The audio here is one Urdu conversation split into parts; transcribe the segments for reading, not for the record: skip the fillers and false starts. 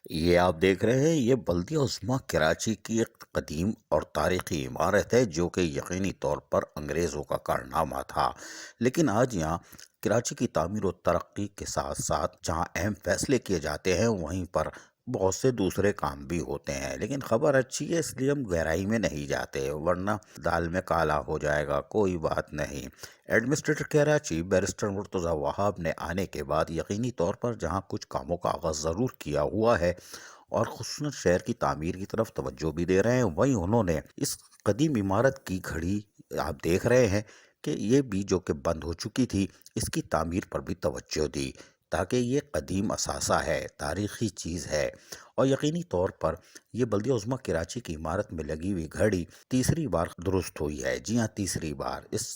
یہ آپ دیکھ رہے ہیں، یہ بلدیہ عظمیٰ کراچی کی ایک قدیم اور تاریخی عمارت ہے جو کہ یقینی طور پر انگریزوں کا کارنامہ تھا، لیکن آج یہاں کراچی کی تعمیر و ترقی کے ساتھ ساتھ جہاں اہم فیصلے کیے جاتے ہیں وہیں پر بہت سے دوسرے کام بھی ہوتے ہیں، لیکن خبر اچھی ہے اس لیے ہم گہرائی میں نہیں جاتے ورنہ دال میں کالا ہو جائے گا۔ کوئی بات نہیں۔ ایڈمنسٹریٹر کراچی بیرسٹر مرتضی وہاب نے آنے کے بعد یقینی طور پر جہاں کچھ کاموں کا آغاز ضرور کیا ہوا ہے اور خصوصاً شہر کی تعمیر کی طرف توجہ بھی دے رہے ہیں، وہیں انہوں نے اس قدیم عمارت کی گھڑی آپ دیکھ رہے ہیں کہ یہ بھی جو کہ بند ہو چکی تھی، اس کی تعمیر پر بھی توجہ دی تاکہ یہ قدیم اثاثہ ہے، تاریخی چیز ہے اور یقینی طور پر یہ بلدیہ عظمیٰ کراچی کی عمارت میں لگی ہوئی گھڑی تیسری بار درست ہوئی ہے۔ جی ہاں، تیسری بار۔ اس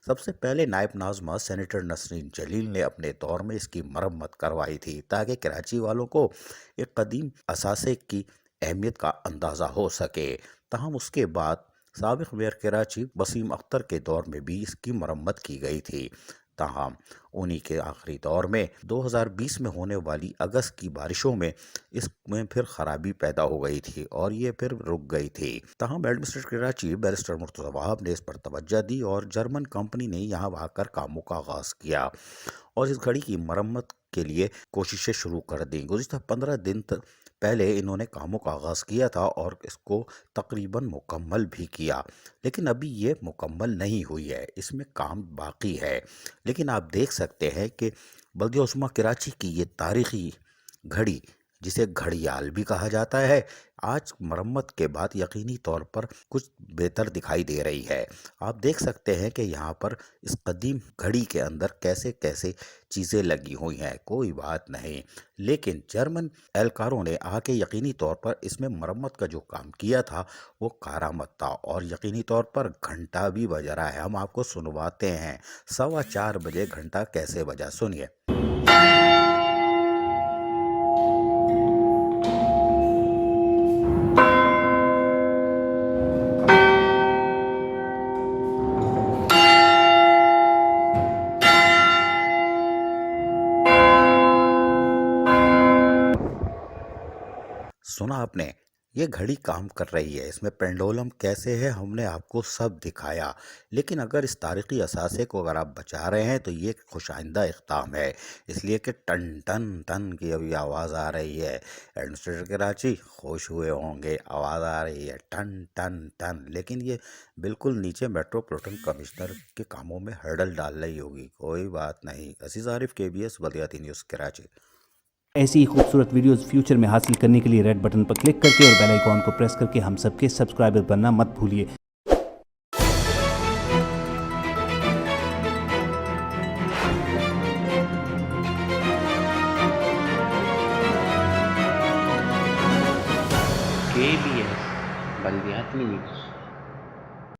سب سے پہلے نائب ناظمہ سینیٹر نسرین جلیل نے اپنے دور میں اس کی مرمت کروائی تھی تاکہ کراچی والوں کو ایک قدیم اثاثے کی اہمیت کا اندازہ ہو سکے۔ تاہم اس کے بعد سابق میئر کراچی وسیم اختر کے دور میں بھی اس کی مرمت کی گئی تھی، تاہم انہی کے آخری دور میں 2020 میں ہونے والی اگست کی بارشوں میں اس میں پھر خرابی پیدا ہو گئی تھی اور یہ پھر رک گئی تھی۔ تاہم ایڈمنسٹریٹر کراچی بیرسٹر مرتضی وہاب نے اس پر توجہ دی اور جرمن کمپنی نے یہاں آ کر کاموں کا آغاز کیا اور اس گھڑی کی مرمت کے لیے کوششیں شروع کر دیں۔ گزشتہ 15 دن پہلے انہوں نے کاموں کا آغاز کیا تھا اور اس کو تقریباً مکمل بھی کیا، لیکن ابھی یہ مکمل نہیں ہوئی ہے، اس میں کام باقی ہے۔ لیکن آپ دیکھ سکتے ہیں کہ بلدیہ عظمیٰ کراچی کی یہ تاریخی گھڑی جسے گھڑیال بھی کہا جاتا ہے، آج مرمت کے بعد یقینی طور پر کچھ بہتر دکھائی دے رہی ہے۔ آپ دیکھ سکتے ہیں کہ یہاں پر اس قدیم گھڑی کے اندر کیسے کیسے چیزیں لگی ہوئی ہیں، کوئی بات نہیں، لیکن جرمن اہلکاروں نے آ کے یقینی طور پر اس میں مرمت کا جو کام کیا تھا وہ کارآمد تھا اور یقینی طور پر گھنٹہ بھی بج رہا ہے۔ ہم آپ کو سنواتے ہیں 4:15 بجے گھنٹہ کیسے بجا، سنیے۔ سنا آپ نے، یہ گھڑی کام کر رہی ہے، اس میں پینڈولم کیسے ہے ہم نے آپ کو سب دکھایا، لیکن اگر اس تاریخی اثاثے کو اگر آپ بچا رہے ہیں تو یہ ایک خوش آئندہ اقدام ہے، اس لیے کہ ٹن ٹن ٹن کی ابھی آواز آ رہی ہے۔ ایڈمنسٹریٹر کراچی خوش ہوئے ہوں گے، آواز آ رہی ہے ٹن ٹن ٹن، لیکن یہ بالکل نیچے میٹروپولیٹن کمشنر کے کاموں میں ہرڈل ڈال رہی ہوگی، کوئی بات نہیں۔ عزیز عارف، KBS بلدیاتی نیوز کراچی۔ ایسی ہی خوبصورت ویڈیوز فیوچر میں حاصل کرنے کے لیے ریڈ بٹن پر کلک کر کے اور بیل آئیکن کو پریس کر کے ہم سب کے سبسکرائبر بننا مت بھولیے۔ KBS بلدیاتی نیوز۔